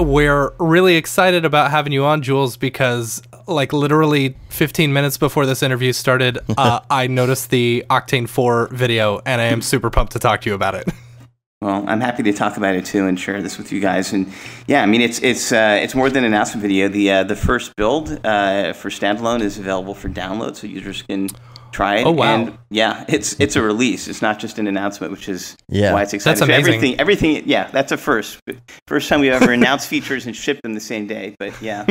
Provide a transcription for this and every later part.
we're really excited about having you on, Jules, because like literally 15 minutes before this interview started, I noticed the Octane 4 video, and I am super pumped to talk to you about it. Well, I'm happy to talk about it too and share this with you guys. And yeah, I mean, it's more than an announcement video. The first build for standalone is available for download, so users can try it. Oh wow! And yeah, it's a release. It's not just an announcement, which is why it's exciting. That's amazing. Everything. Yeah, that's a first. First time we've ever announced features and shipped them the same day. But yeah.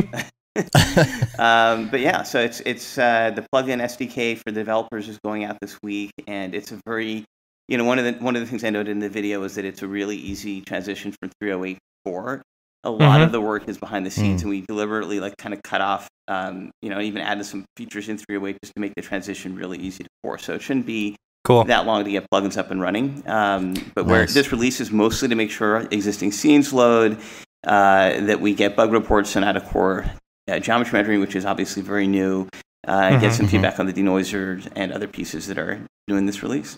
But yeah, so it's the plugin SDK for the developers is going out this week, and it's a very one of the things I noted in the video is that it's a really easy transition from 308 to 4. A lot of the work is behind the scenes, and we deliberately kind of cut off, even added some features in 308 just to make the transition really easy to 4. So it shouldn't be that long to get plugins up and running. But where this release is mostly to make sure existing scenes load, that we get bug reports and out of core geometry rendering, which is obviously very new, and get some feedback on the denoiser and other pieces that are doing this release.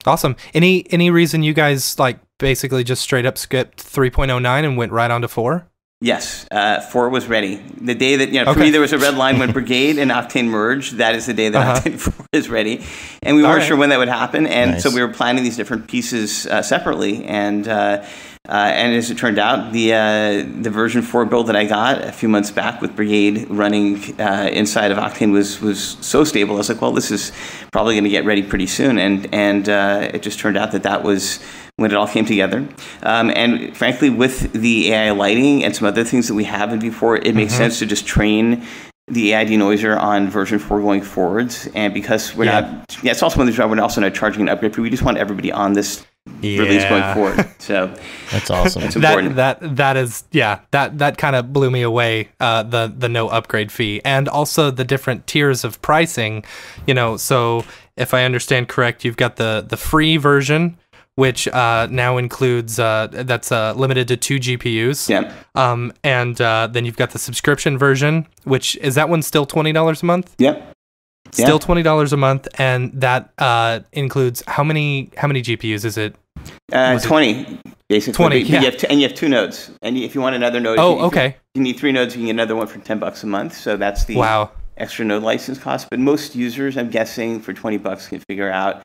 Awesome. Any reason you guys basically just straight up skipped 3.09 and went right on to 4? Yes, 4 was ready. The day that, for me, there was a red line when Brigade and Octane merged. That is the day that Octane 4 is ready. And we weren't sure when that would happen. And so we were planning these different pieces separately. And as it turned out, the version 4 build that I got a few months back with Brigade running inside of Octane was so stable. I was like, well, this is probably going to get ready pretty soon. And it just turned out that was when it all came together. And frankly, with the AI lighting and some other things that we have in V4, it makes sense to just train the AI denoiser on version 4 going forwards. And because we're not, it's also one of the reasons we're also not charging an upgrade fee. We just want everybody on this release going forward. So that's awesome. That's important. That kind of blew me away. The no upgrade fee, and also the different tiers of pricing. So if I understand correct, you've got the free version, which now includes that's limited to 2 GPUs. Yeah. And then you've got the subscription version, which is that one still $20 a month? Yep. Still $20 a month, and that includes how many GPUs is it? 20, basically. 20. But you have 2 nodes, and if you want another node, okay. You need 3 nodes. You can get another one for $10 a month. So that's the extra node license cost. But most users, I'm guessing, for $20 can figure out,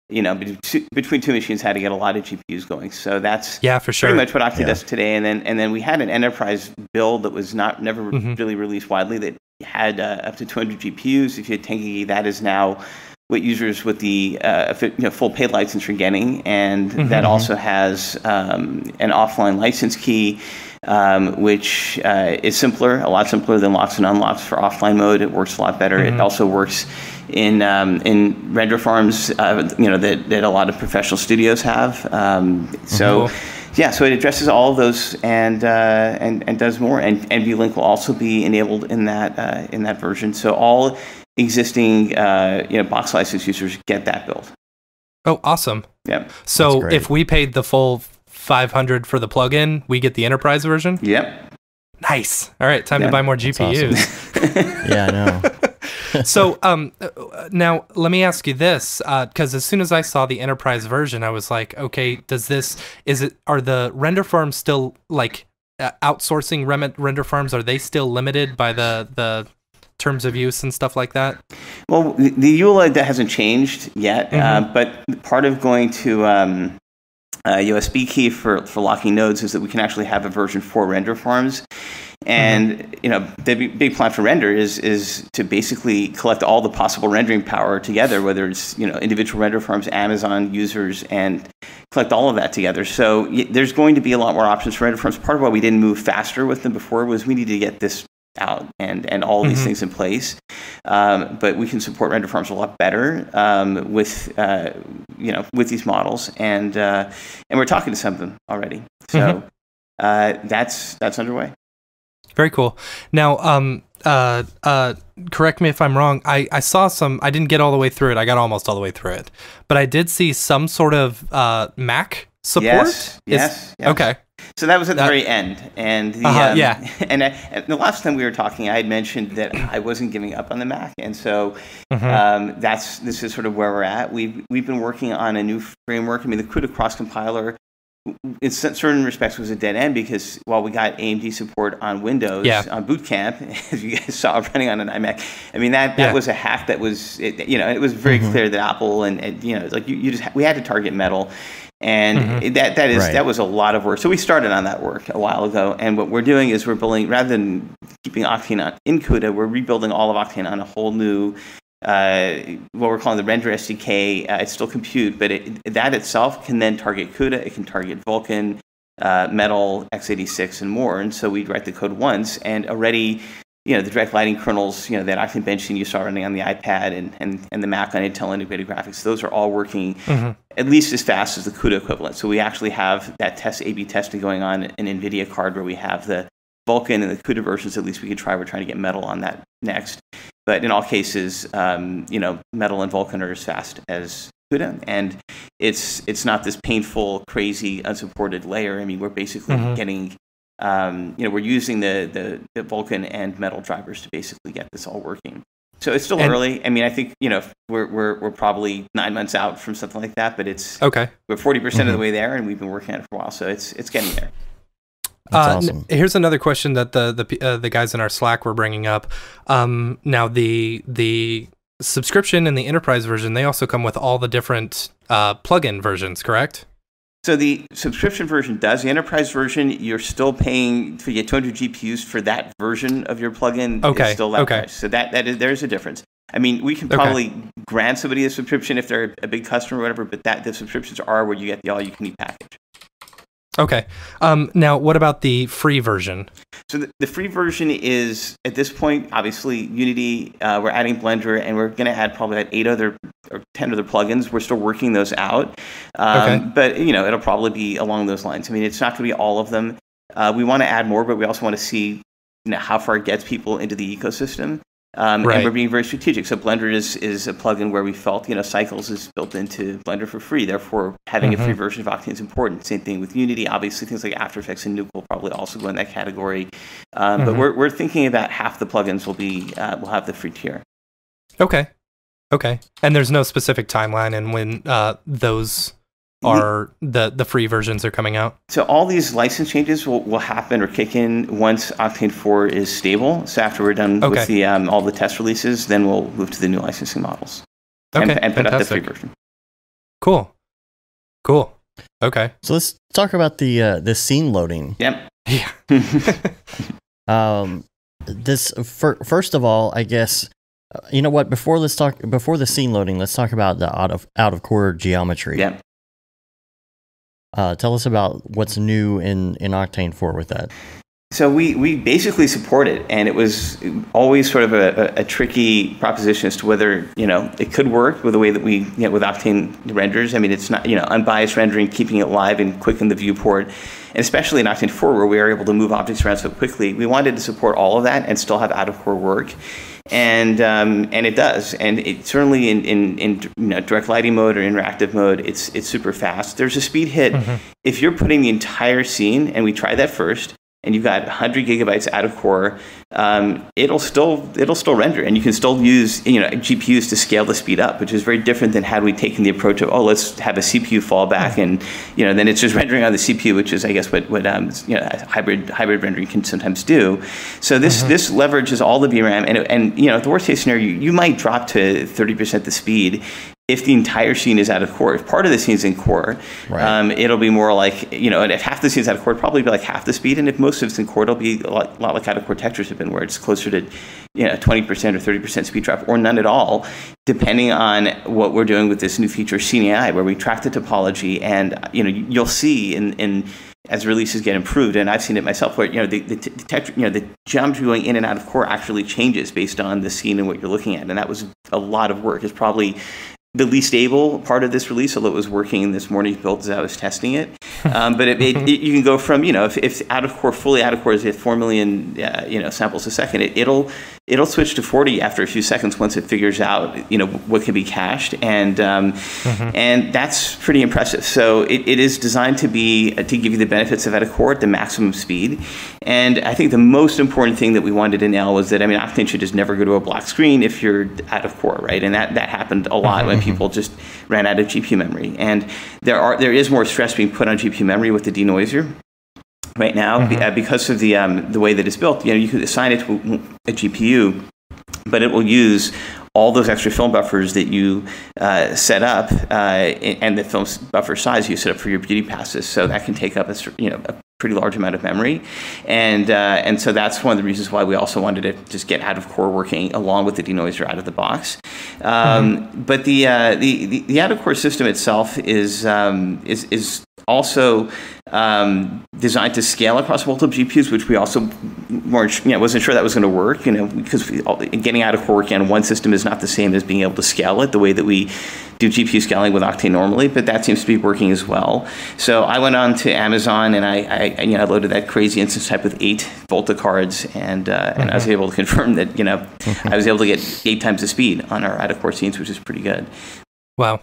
between 2 machines, how to get a lot of GPUs going. So that's for sure. pretty much what Octane does today. And then we had an enterprise build that was never really released widely that had up to 200 GPUs. If you had 10 gig, that is now what users with the full paid license are getting. And that also has an offline license key, which is a lot simpler than locks and unlocks for offline mode. It works a lot better. It also works in render farms, that a lot of professional studios have. So it addresses all of those and does more. And NVLink will also be enabled in that version. So all existing box license users get that build. Oh, awesome! Yeah. So if we paid the full $500 for the plugin, we get the enterprise version. Yep. Nice. All right, time to buy more GPUs. Awesome. Yeah, I know. So now let me ask you this, because as soon as I saw the enterprise version, I was like, okay, are the render farms still outsourcing render farms? Are they still limited by the terms of use and stuff like that? Well, the ULED that hasn't changed yet, but part of going to USB key for locking nodes is that we can actually have a version 4 render farms. And the big plan for render is to basically collect all the possible rendering power together, whether it's individual render farms, Amazon users, and collect all of that together. So there's going to be a lot more options for render farms. Part of why we didn't move faster with them before was we needed to get this out and all these things in place. But we can support render farms a lot better with these models, and we're talking to some of them already. So that's underway. Very cool. Now, correct me if I'm wrong. I saw some. I didn't get all the way through it. I got almost all the way through it, but I did see some sort of Mac support. Yes. Okay. So that was at the very end, and the last time we were talking, I had mentioned that I wasn't giving up on the Mac, and so this is sort of where we're at. We've been working on a new framework. I mean, the CUDA cross compiler in certain respects was a dead end, because while we got AMD support on Windows on Boot Camp, as you guys saw running on an iMac, I mean that was a hack that was it was very clear that Apple and like we had to target metal, and that was a lot of work. So we started on that work a while ago, and what we're doing is we're building, rather than keeping Octane in CUDA, we're rebuilding all of Octane on a whole new what we're calling the render SDK. It's still compute, but that itself can then target CUDA. It can target Vulkan, Metal, x86, and more. And so we write the code once, and already, the direct lighting kernels, that Octane benching you saw running on the iPad and the Mac on Intel integrated graphics, those are all working at least as fast as the CUDA equivalent. So we actually have that A/B testing going on in NVIDIA card, where we have the Vulkan and the CUDA versions. At least we could try. We're trying to get Metal on that next. But in all cases, Metal and Vulkan are as fast as CUDA, and it's not this painful, crazy, unsupported layer. I mean, we're basically getting, we're using the Vulkan and Metal drivers to basically get this all working. So it's still early. I mean, I think we're probably 9 months out from something like that, but it's okay. We're 40% of the way there, and we've been working on it for a while, so it's getting there. Awesome. Here's another question that the guys in our Slack were bringing up. Now the subscription and the enterprise version, they also come with all the different plugin versions, correct? So the subscription version does. The enterprise version, you're still paying to get 200 GPUs for that version of your plugin. Okay. It's still that price. So there's a difference. I mean, we can probably grant somebody a subscription if they're a big customer or whatever, but the subscriptions are where you get the all-you-can-eat package. Okay. Now, what about the free version? So the free version is, at this point, obviously, Unity. We're adding Blender, and we're going to add probably like 8 other or 10 other plugins. We're still working those out. But, it'll probably be along those lines. I mean, it's not going to be all of them. We want to add more, but we also want to see how far it gets people into the ecosystem. And we're being very strategic. So Blender is a plugin where we felt, Cycles is built into Blender for free. Therefore, having a free version of Octane is important. Same thing with Unity. Obviously, things like After Effects and Nuke will probably also go in that category. But we're thinking about half the plugins will have the free tier. Okay. And there's no specific timeline in when those are the free versions are coming out? So all these license changes will happen or kick in once Octane 4 is stable. So after we're done with the all the test releases, then we'll move to the new licensing models and put up the free version. Cool. Okay. So let's talk about the scene loading. Yep. Yeah. First of all, I guess, you know what? Before the scene loading, let's talk about the out of core geometry. Yeah. Tell us about what's new in Octane 4 with that. So we basically support it, and it was always sort of a tricky proposition as to whether it could work with the way that we with Octane renders. I mean, it's not unbiased rendering, keeping it live and quick in the viewport, and especially in Octane 4 where we are able to move objects around so quickly. We wanted to support all of that and still have out of core work, and it does. And it certainly in direct lighting mode or interactive mode, it's super fast. There's a speed hit if you're putting the entire scene, and we tried that first, and you've got 100 gigabytes out of core, it'll still render, and you can still use GPUs to scale the speed up, which is very different than had we taken the approach of let's have a CPU fallback, and then it's just rendering on the CPU, which is I guess what hybrid rendering can sometimes do. So this leverages all the VRAM, and the worst case scenario, you might drop to 30% the speed. If the entire scene is out of core, if part of the scene is in core, it'll be more like, and if half the scene is out of core, it'll probably be like half the speed. And if most of it's in core, it'll be a lot like out of core textures have been, where it's closer to 20% or 30% speed drop, or none at all, depending on what we're doing with this new feature, Scene AI, where we track the topology, and you'll see in as releases get improved, and I've seen it myself, where the geometry going in and out of core actually changes based on the scene and what you're looking at, and that was a lot of work. It's probably the least stable part of this release, although it was working in this morning's build as I was testing it. But you can go from, if fully out of core is at 4 million, samples a second, it it'll switch to 40 after a few seconds once it figures out, what can be cached, and that's pretty impressive. So it is designed to give you the benefits of out-of-core at the maximum speed. And I think the most important thing that we wanted to nail was that, Octane should just never go to a black screen if you're out of core, right? And that happened a lot when people just ran out of GPU memory. And there is more stress being put on GPU memory with the denoiser right now because of the way that it's built. You could assign it to a GPU, but it will use all those extra film buffers that you set up and the film buffer size you set up for your beauty passes. So that can take up a pretty large amount of memory, and so that's one of the reasons why we also wanted to just get out of core working along with the denoiser out of the box. But the out of core system itself is also designed to scale across multiple GPUs, which we also wasn't sure that was going to work, because getting out of core working on one system is not the same as being able to scale it the way that we do GPU scaling with Octane normally, but that seems to be working as well. So I went on to Amazon and I loaded that crazy instance type with 8 Volta cards, and I was able to confirm that I was able to get 8 times the speed on our out of core scenes, which is pretty good. Wow.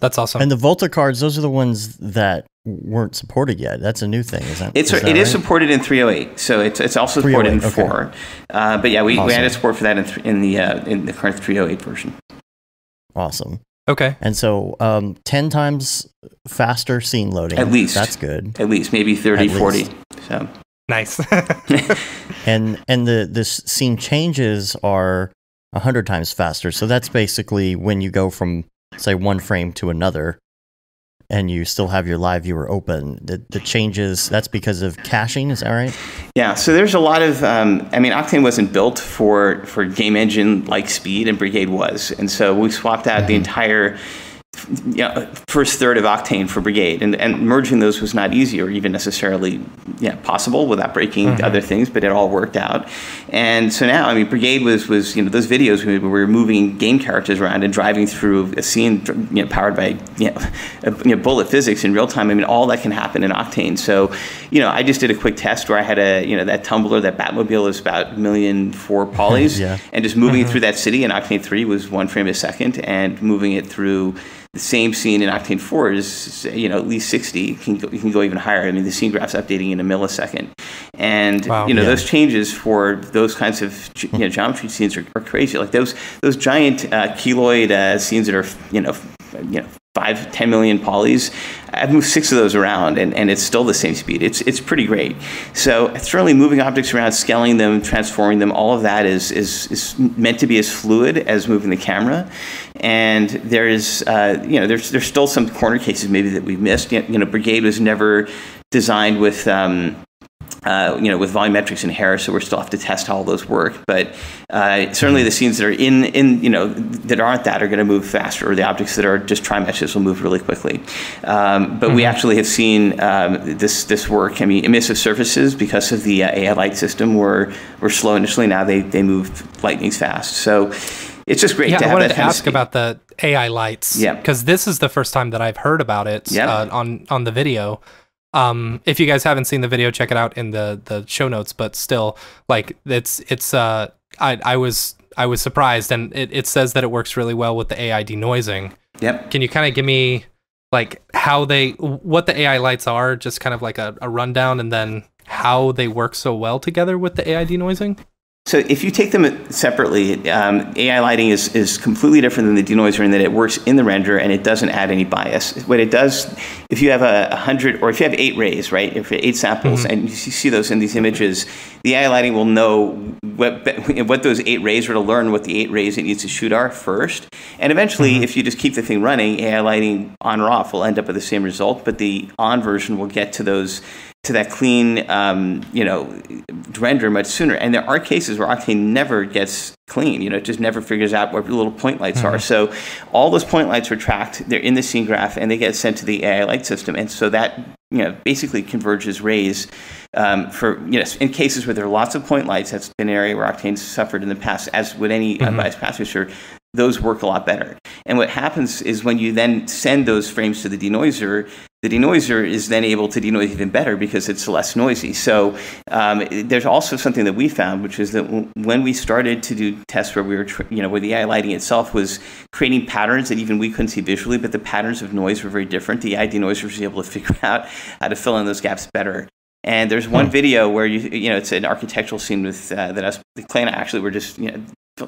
That's awesome. And the Volta cards, those are the ones that weren't supported yet. That's a new thing, isn't it? It is supported in 308, so it's also supported in 4. But yeah, we added support for that in the current 308 version. Awesome. Okay. And so 10 times faster scene loading. At least. That's good. At least, maybe 30, 40. So nice. and the scene changes are 100 times faster. So that's basically when you go from, say, one frame to another, and you still have your live viewer open. The changes, that's because of caching, is that right? Yeah, so there's a lot of, Octane wasn't built for game engine-like speed, and Brigade was. And so we swapped out the entire first third of Octane for Brigade, and merging those was not easy or even necessarily possible without breaking other things, but it all worked out. And so now, Brigade was those videos where we were moving game characters around and driving through a scene powered by bullet physics in real time. All that can happen in Octane. So I just did a quick test where I had that tumbler, that Batmobile is about 1,000,004 polys, and just moving it through that city in Octane 3 was 1 frame a second, and moving it through the same scene in Octane 4 is, at least 60. You can go even higher. The scene graph's updating in a millisecond. And, those changes for those kinds of, geometry scenes are crazy. Like those giant keloid scenes that are, 5, 10 million polys. I've moved 6 of those around, and it's still the same speed. It's pretty great. So certainly moving objects around, scaling them, transforming them, all of that is meant to be as fluid as moving the camera. And there is, there's still some corner cases maybe that we've missed. Brigade was never designed with with volumetrics in hair, so we still have to test how all those work. But certainly the scenes that are that aren't that are going to move faster, or the objects that are just trimeshes will move really quickly. But we actually have seen this work. Emissive surfaces, because of the AI light system, were slow initially. Now they move lightning fast. So it's just great to have that. I wanted to ask about the AI lights. Yeah. Because this is the first time that I've heard about it on the video. If you guys haven't seen the video, check it out in the show notes. But still, like I was surprised, and it says that it works really well with the AI denoising. Yep. Can you kind of give me like what the AI lights are, just kind of like a rundown, and then how they work so well together with the AI denoising? So if you take them separately, AI lighting is completely different than the denoiser in that it works in the render and it doesn't add any bias. What it does, if you have 100, or if you have 8 rays, right, if 8 samples, and you see those in these images, the AI lighting will know what those 8 rays are, to learn what the 8 rays it needs to shoot are first. And eventually, if you just keep the thing running, AI lighting on or off will end up with the same result, but the on version will get to that clean, render much sooner. And there are cases where Octane never gets clean. It just never figures out where the little point lights are. So all those point lights are tracked. They're in the scene graph, and they get sent to the AI light system. And so that, basically converges rays for, in cases where there are lots of point lights. That's been an area where Octane's suffered in the past, as would any unbiased path switcher. Those work a lot better. And what happens is when you then send those frames to the denoiser, the denoiser is then able to denoise even better because it's less noisy. So there's also something that we found, which is that when we started to do tests where we were, where the AI lighting itself was creating patterns that even we couldn't see visually, but the patterns of noise were very different. The AI denoiser was able to figure out how to fill in those gaps better. And there's one video where it's an architectural scene with Clay and I actually were just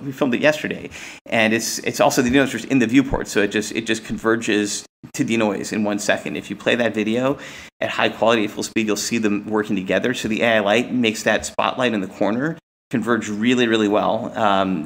we filmed it yesterday, and it's also the denoiser in the viewport, so it just converges to denoise in 1 second. If you play that video at high quality at full speed, you'll see them working together. So the AI light makes that spotlight in the corner converge really, really well,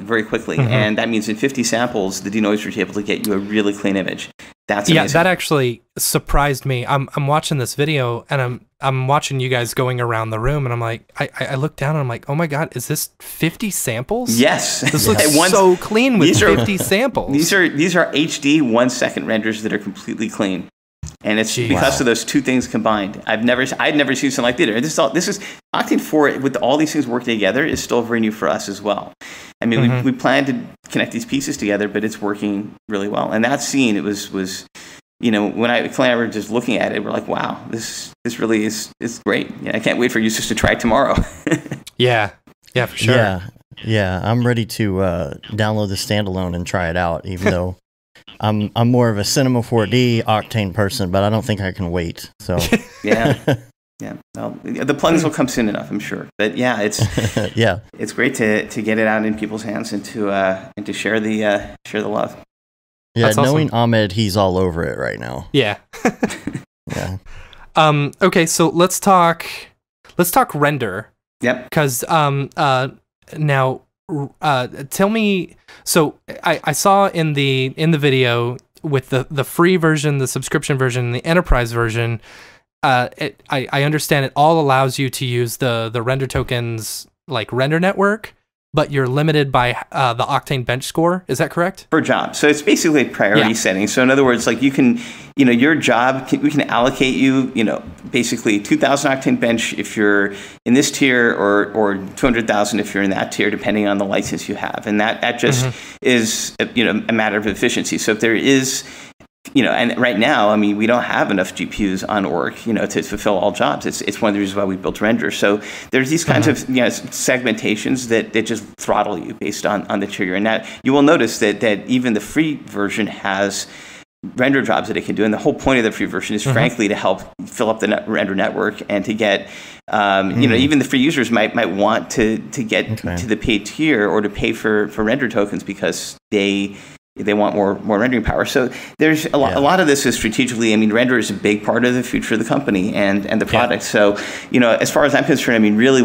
very quickly, and that means in 50 samples, the denoiser is able to get you a really clean image. That's amazing. Yeah, that actually surprised me. I'm watching this video, and I'm watching you guys going around the room, and I'm like, I look down and I'm like, oh my God, is this 50 samples? Yes. This looks so clean with 50 samples. These are HD 1 second renders that are completely clean. And it's because of those two things combined. I'd never seen something like that. This is Octane 4 with all these things working together is still very new for us as well. I mean, we planned to connect these pieces together, but it's working really well. And that scene, it was when Clay and I were just looking at it, we're like, wow, this really is great. I can't wait for users to try it tomorrow. Yeah, for sure. Yeah, I'm ready to download the standalone and try it out, even though I'm more of a Cinema 4D Octane person, but I don't think I can wait. So yeah. Well, the plugins will come soon enough, I'm sure. But yeah, it's it's great to get it out in people's hands and to share the love. Yeah, that's knowing awesome. Ahmed, he's all over it right now. Yeah. Yeah. Okay, so let's talk render. Yep. Because now. Tell me. So I saw in the video with the free version, the subscription version, and the enterprise version. I understand it all allows you to use the render tokens like render network, but you're limited by the Octane bench score. Is that correct? Per job. So it's basically priority setting. So in other words, like you can, your job, we can allocate you, basically 2,000 Octane bench if you're in this tier or 200,000 if you're in that tier, depending on the license you have. And that just is, a matter of efficiency. So if there is, and right now, I mean, we don't have enough GPUs on org, to fulfill all jobs. It's one of the reasons why we built Render. So there's these kinds of segmentations that just throttle you based on the trigger. And that you will notice that even the free version has render jobs that it can do. And the whole point of the free version is, frankly, to help fill up the render network and to get, even the free users might want to get to the paid tier or to pay for render tokens because they want more rendering power. So there's a lot of this is strategically. I mean, render is a big part of the future of the company and the product. So, as far as I'm concerned, I mean, really,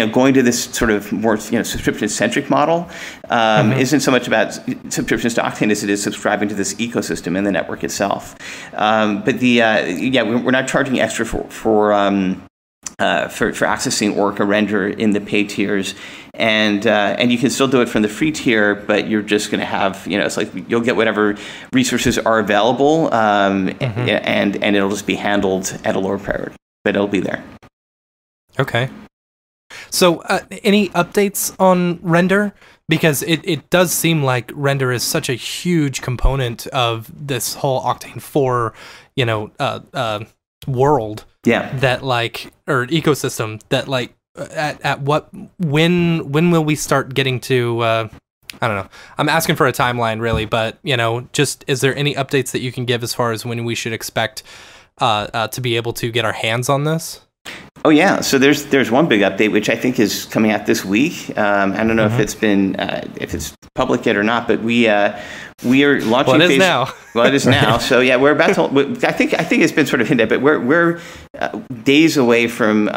going to this sort of more subscription-centric model isn't so much about subscriptions to Octane as it is subscribing to this ecosystem and the network itself. But we're not charging extra for accessing Orca render in the pay tiers, and you can still do it from the free tier, but you're just going to have it's like you'll get whatever resources are available, and it'll just be handled at a lower priority, but it'll be there. Okay. So any updates on render? Because it does seem like render is such a huge component of this whole Octane 4, world. That or ecosystem that when will we start getting to I don't know. I'm asking for a timeline really, but just is there any updates that you can give as far as when we should expect to be able to get our hands on this? Oh yeah, so there's one big update which I think is coming out this week. I don't know if it's public yet or not, but we are launching. Well, it is now. Well, it is now. So yeah, we're about to. I think it's been sort of hinted at, but we're days away from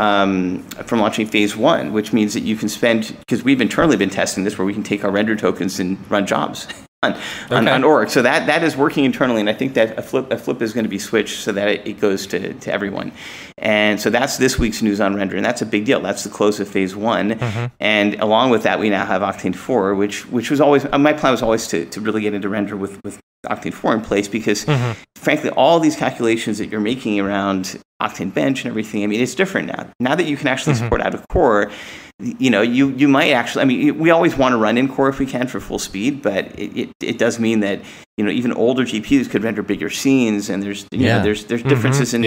launching phase 1, which means that you can spend, because we've internally been testing this, where we can take our render tokens and run jobs on org. So that is working internally, and I think that a flip is going to be switched so that it goes to everyone. And so that's this week's news on render, and that's a big deal. That's the close of phase 1, and along with that, we now have Octane 4, which was always my plan was always to really get into render with Octane 4 in place because, frankly, all these calculations that you're making around Octane Bench and everything, I mean, it's different now. Now that you can actually support out of core, you might actually, I mean, we always want to run in core if we can for full speed, but it does mean that, even older GPUs could render bigger scenes, and there's differences in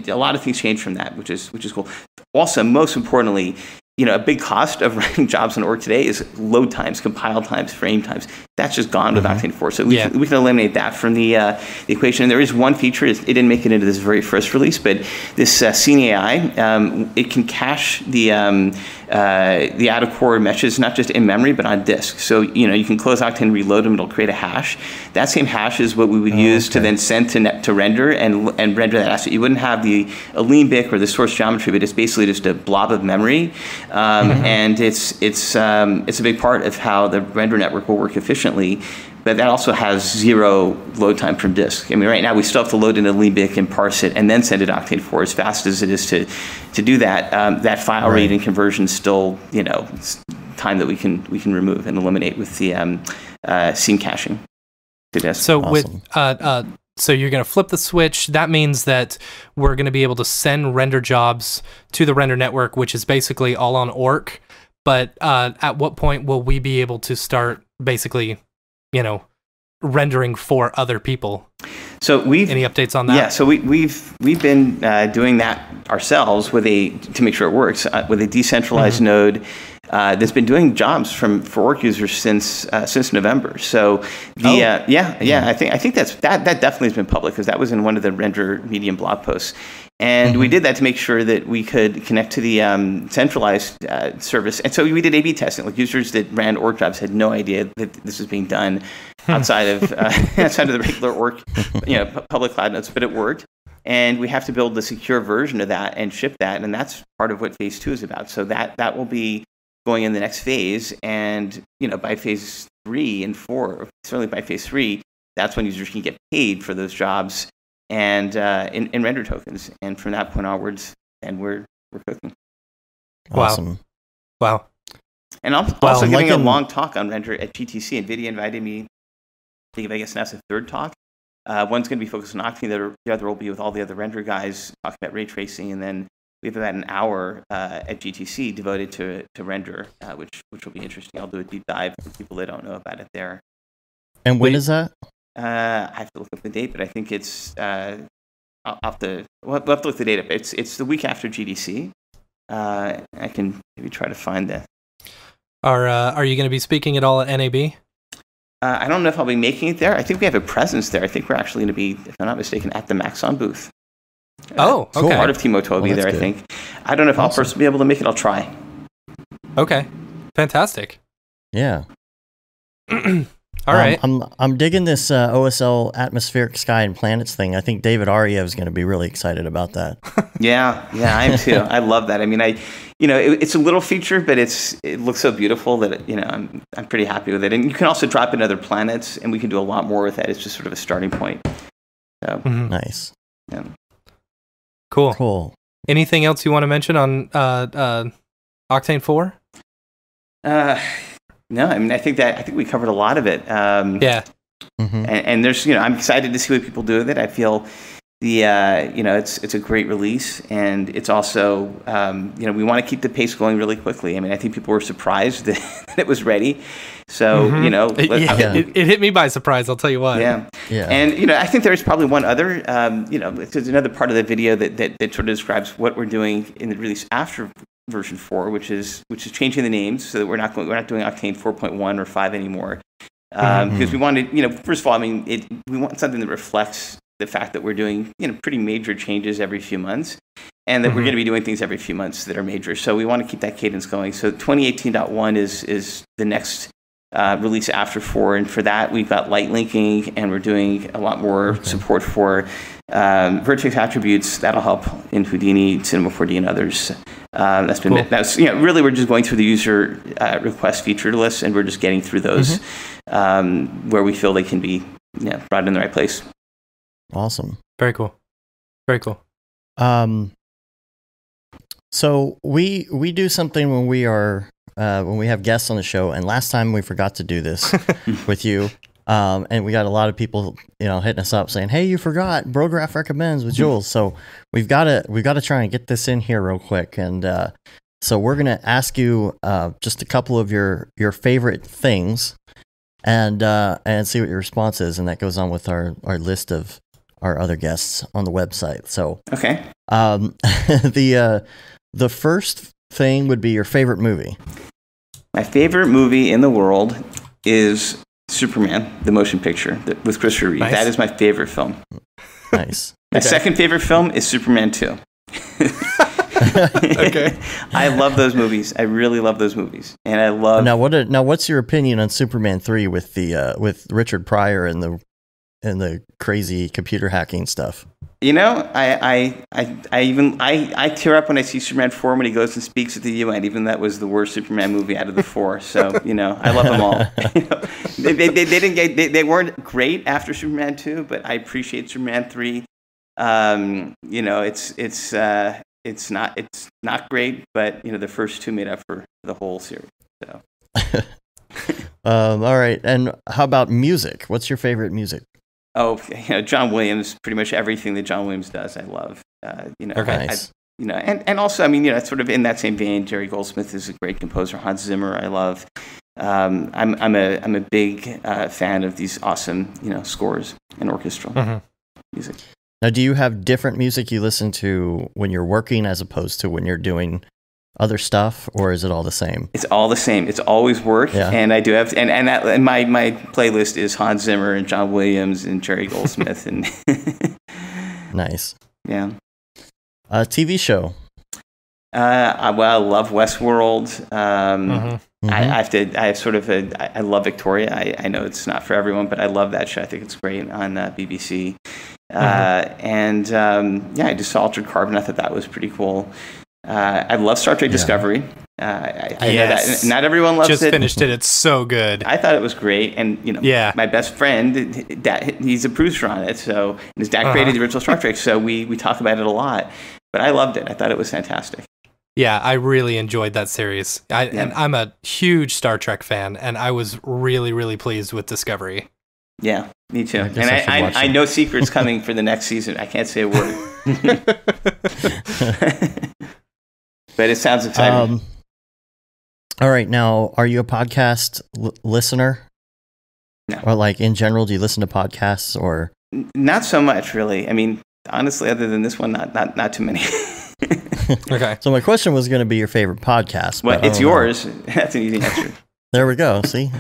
a lot of things change from that, which is cool. Also, most importantly, a big cost of running jobs on org today is load times, compile times, frame times. That's just gone with Octane 4. So we can eliminate that from the equation. And there is one feature, it didn't make it into this very first release, but this Scene AI, it can cache the out-of-core meshes, not just in memory, but on disk. So, you can close Octane, reload them, it'll create a hash. That same hash is what we would use to then send to render and render that asset. You wouldn't have the Alembic or the source geometry, but it's basically just a blob of memory. And it's a big part of how the render network will work efficiently, but that also has zero load time from disk. I mean, right now we still have to load in Alembic and parse it and then send it Octane 4 as fast as it is to do that. That file read and conversion is still, time that we can remove and eliminate with the scene caching to disk. So so you're going to flip the switch. That means that we're going to be able to send render jobs to the render network, which is basically all on ORC. But at what point will we be able to start basically, rendering for other people? So any updates on that? Yeah, so we've been doing that ourselves to make sure it works with a decentralized node that's been doing jobs for work users since November. So I think that definitely has been public because that was in one of the Render Medium blog posts. And we did that to make sure that we could connect to the centralized service. And so we did A/B testing. Like users that ran org jobs had no idea that this was being done outside of the regular org, public cloud nodes, but it worked. And we have to build the secure version of that and ship that, and that's part of what phase 2 is about. So that will be going in the next phase, and by phase 3 and 4, certainly by phase 3, that's when users can get paid for those jobs and in render tokens. And from that point onwards, and we're cooking. Awesome. Wow. And I'm also giving a long talk on render at GTC. NVIDIA invited me. I guess now it's the third talk. One's going to be focused on Octane. The other will be with all the other render guys talking about ray tracing, and then we have about an hour at GTC devoted to render, which will be interesting. I'll do a deep dive for people that don't know about it there. And when is that? I have to look up the date, but I think it's we'll have to look the date up. It's the week after GDC. I can maybe try to find that. Are you going to be speaking at all at NAB? I don't know if I'll be making it there. I think we have a presence there. I think we're actually going to be, if I'm not mistaken, at the Maxon booth. Okay. Part of Timo Toby there, good. I think. I don't know if I'll personally be able to make it. I'll try. Okay. Fantastic. Yeah. All right. I'm digging this OSL atmospheric sky and planets thing. I think David Ariev is going to be really excited about that. Yeah, I am too. I love that. I mean, it's a little feature, but it looks so beautiful that I'm pretty happy with it. And you can also drop in other planets, and we can do a lot more with that. It's just sort of a starting point. So nice. Yeah. Cool. Anything else you want to mention on Octane 4? No, I mean, I think we covered a lot of it. Yeah. And there's, I'm excited to see what people do with it. I feel it's a great release, and it's also, we want to keep the pace going really quickly. I mean, I think people were surprised that it was ready. So, it hit me by surprise. I'll tell you what. Yeah. And, I think there's probably one other, there's another part of the video that sort of describes what we're doing in the release after version 4, which is changing the names so that we're not doing Octane 4.1 or 5 anymore. Because we wanted, first of all, I mean, we want something that reflects the fact that we're doing, pretty major changes every few months, and that we're going to be doing things every few months that are major. So we want to keep that cadence going. So 2018.1 is the next release after 4, and for that we've got light linking, and we're doing a lot more support for vertex attributes. That'll help in Houdini, Cinema 4D, and others. Really we're just going through the user request feature list, and we're just getting through those where we feel they can be brought in the right place. Awesome. Very cool. So we do something when we have guests on the show, and last time we forgot to do this with you. And we got a lot of people, hitting us up saying, "Hey, you forgot Brograph recommends with Jules." So we've got to try and get this in here real quick. And so we're gonna ask you just a couple of your favorite things, and see what your response is, and that goes on with our list of our other guests on the website. So okay, the first thing would be your favorite movie. My favorite movie in the world is Superman, the motion picture with Christopher Reeve. Nice. That is my favorite film. Nice. My second favorite film is Superman 2. Okay. I love those movies. I really love those movies, and I love. Now, what's your opinion on Superman 3 with the with Richard Pryor and the crazy computer hacking stuff? I tear up when I see Superman 4 when he goes and speaks at the UN, even that was the worst Superman movie out of the 4. So, I love them all. They weren't great after Superman 2, but I appreciate Superman 3. It's not great, but the first two made up for the whole series. So. All right. And how about music? What's your favorite music? Oh, John Williams. Pretty much everything that John Williams does, I love. Okay. Nice. And also, it's sort of in that same vein. Jerry Goldsmith is a great composer. Hans Zimmer, I love. I'm a big fan of these awesome, scores and orchestral music. Now, do you have different music you listen to when you're working as opposed to when you're doing other stuff, or is it all the same? It's all the same. It's always work, and I do have, and my playlist is Hans Zimmer and John Williams and Jerry Goldsmith, and nice. Yeah. TV show. I love Westworld. I love Victoria. I know it's not for everyone, but I love that show. I think it's great on BBC. I just saw Altered Carbon. I thought that was pretty cool. I love Star Trek Discovery. I know that not everyone loves it. Just finished it. It's so good. I thought it was great. And, my best friend, he's a producer on it. So, and his dad created the original Star Trek. So we talk about it a lot. But I loved it. I thought it was fantastic. Yeah, I really enjoyed that series. And I'm a huge Star Trek fan, and I was really, really pleased with Discovery. Yeah, me too. I know secrets coming for the next season. I can't say a word. But it sounds exciting. All right. Now, are you a podcast listener? No. Or in general, do you listen to podcasts or? Not so much, really. Honestly, other than this one, not too many. Okay. So my question was going to be your favorite podcast. Well, it's yours. That's an easy answer. There we go. See?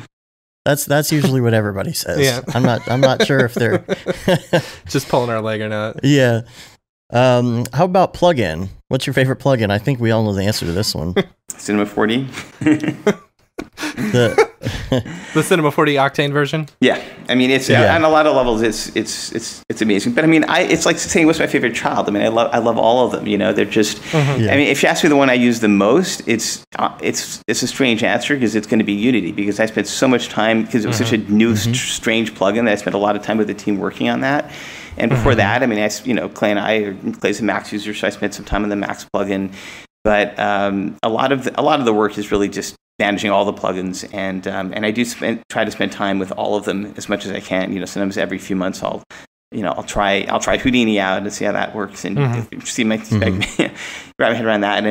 That's usually what everybody says. Yeah. I'm not sure if they're just pulling our leg or not. Yeah. How about plugin? What's your favorite plugin? I think we all know the answer to this one. Cinema 4D. The Cinema 4D Octane version. Yeah, it's on a lot of levels. It's amazing. But it's like saying what's my favorite child. I love all of them. They're just. If you ask me the one I use the most, it's a strange answer because it's going to be Unity because I spent so much time because it was such a new strange plugin that I spent a lot of time with the team working on that. And before that, Clay and I, Clay's a Max user, so I spent some time on the Max plugin. But a lot of the work is really just managing all the plugins, and I do try to spend time with all of them as much as I can. Sometimes every few months I'll try Houdini out and see how that works and see my wrap my head around that.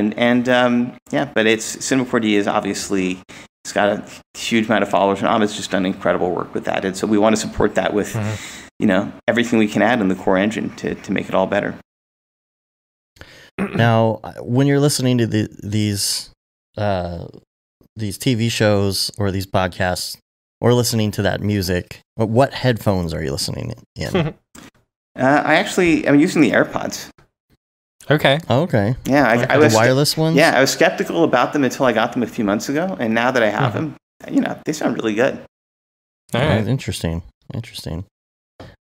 But Cinema 4D is obviously it's got a huge amount of followers, and Ahmed's just done incredible work with that, and so we want to support that with everything we can add in the core engine to make it all better. Now, when you're listening to these TV shows or these podcasts or listening to that music, what headphones are you listening in? I'm using the AirPods. Okay. Oh, okay. Yeah, I was the wireless ones. Yeah, I was skeptical about them until I got them a few months ago, and now that I have them, they sound really good. All right. Interesting.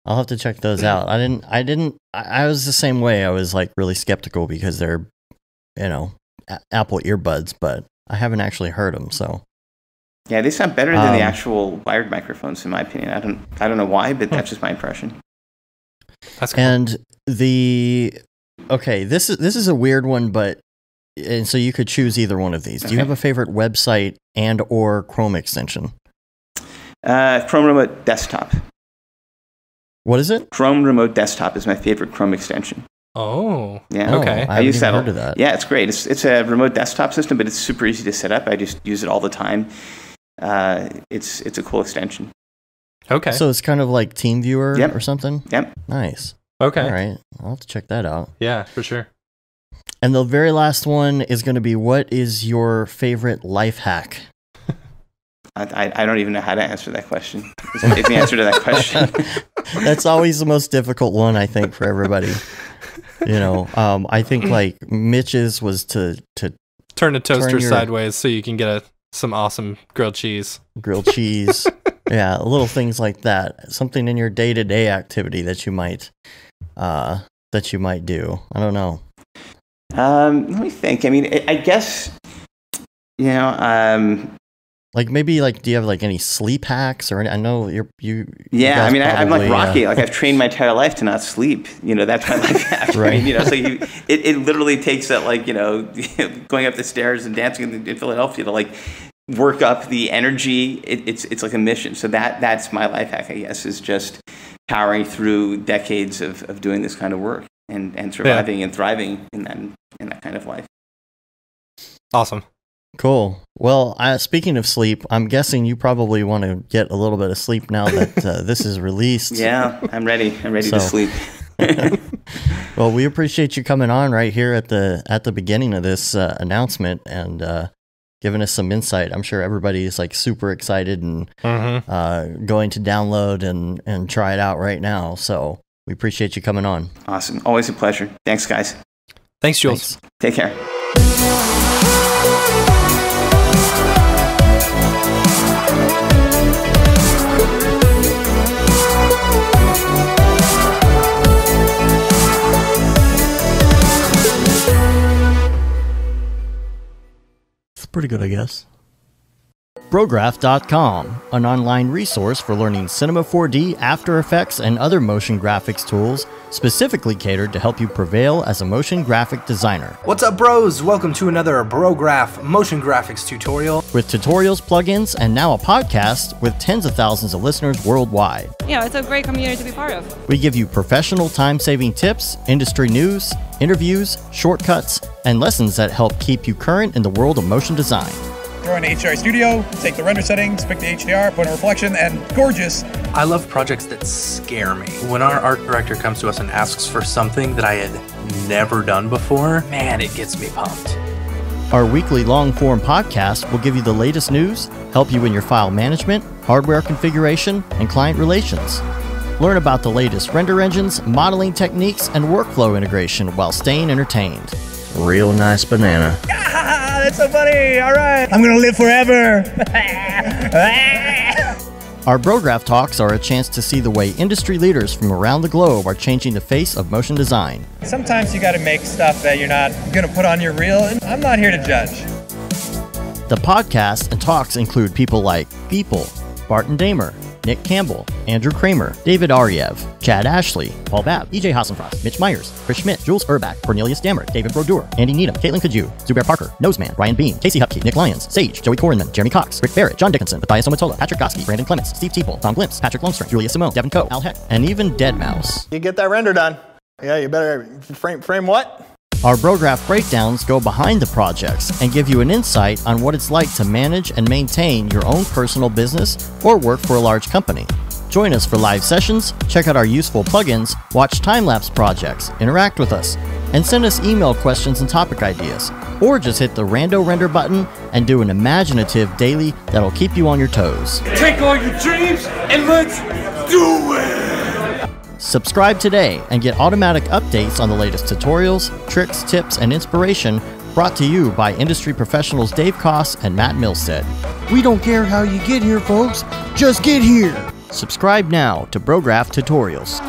I'll have to check those out. I was the same way. I was really skeptical because they're, Apple earbuds, but I haven't actually heard them. So yeah, they sound better than the actual wired microphones, in my opinion. I don't know why, but that's just my impression. That's cool. And this is a weird one, and so you could choose either one of these. Do you have a favorite website and or Chrome extension? Chrome Remote Desktop. What is it? Chrome Remote Desktop is my favorite Chrome extension. Oh, yeah. Okay. I use that. Heard of that. Yeah, it's great. It's a remote desktop system, but it's super easy to set up. I just use it all the time. It's a cool extension. Okay. So it's kind of like TeamViewer or something? Yep. Nice. Okay. All right. I'll have to check that out. Yeah, for sure. And the very last one is going to be, what is your favorite life hack? I don't even know how to answer that question. Is the answer to that question? That's always the most difficult one, I think, for everybody. I think like Mitch's was to turn a toaster sideways so you can get some awesome grilled cheese. Yeah, little things like that. Something in your day-to-day activity that you might do. I don't know. Let me think. I mean, I guess like maybe like, do you have like any sleep hacks or any, I know you. Yeah, I mean, I'm like Rocky. Like I've trained my entire life to not sleep. That's my life hack. Right. So it literally takes that going up the stairs and dancing in Philadelphia to like work up the energy. It's like a mission. So that's my life hack, I guess, is just powering through decades of doing this kind of work and surviving and thriving in that kind of life. Awesome. Cool. Well, speaking of sleep, I'm guessing you probably want to get a little bit of sleep now that this is released. Yeah, I'm ready. I'm ready to sleep. Well, we appreciate you coming on right here at the beginning of this announcement and giving us some insight. I'm sure everybody is like super excited and going to download and try it out right now. So we appreciate you coming on. Awesome. Always a pleasure. Thanks, guys. Thanks, Jules. Thanks. Take care. It's pretty good, I guess. Brograph.com, an online resource for learning Cinema 4D, After Effects, and other motion graphics tools, specifically catered to help you prevail as a motion graphic designer. What's up, bros? Welcome to another Brograph motion graphics tutorial. With tutorials, plugins, and now a podcast with tens of thousands of listeners worldwide. Yeah, it's a great community to be part of. We give you professional time-saving tips, industry news, interviews, shortcuts, and lessons that help keep you current in the world of motion design. Go into HDR Studio, take the render settings, pick the HDR, put in a reflection, and gorgeous. I love projects that scare me. When our art director comes to us and asks for something that I had never done before, man, it gets me pumped. Our weekly long-form podcast will give you the latest news, help you in your file management, hardware configuration, and client relations. Learn about the latest render engines, modeling techniques, and workflow integration while staying entertained. Real nice banana. That's so funny. All right. I'm going to live forever. Our Brograph Talks are a chance to see the way industry leaders from around the globe are changing the face of motion design. Sometimes you got to make stuff that you're not going to put on your reel, and I'm not here to judge. The podcast and talks include people like Beeple, Barton Damer, Nick Campbell, Andrew Kramer, David Ariev, Chad Ashley, Paul Babb, EJ Hassenfrost, Mitch Myers, Chris Schmidt, Jules Urbach, Cornelius Dammert, David Brodeur, Andy Needham, Caitlin Kaju, Zubair Parker, Noseman, Ryan Bean, Casey Hupke, Nick Lyons, Sage, Joey Korenman, Jeremy Cox, Rick Barrett, John Dickinson, Matthias Omatola, Patrick Goski, Brandon Clements, Steve Teeple, Tom Glimpse, Patrick Longstring, Julia Simone, Devin Coe, Al Heck, and even Deadmau5. You get that render done. Yeah, you better frame what? Our Brograph breakdowns go behind the projects and give you an insight on what it's like to manage and maintain your own personal business or work for a large company. Join us for live sessions, check out our useful plugins, watch time-lapse projects, interact with us, and send us email questions and topic ideas. Or just hit the Rando Render button and do an imaginative daily that'll keep you on your toes. Take all your dreams and let's do it! Subscribe today and get automatic updates on the latest tutorials, tricks, tips, and inspiration brought to you by industry professionals Dave Koss and Matt Milstead. We don't care how you get here, folks. Just get here. Subscribe now to Brograph Tutorials.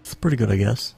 It's pretty good, I guess.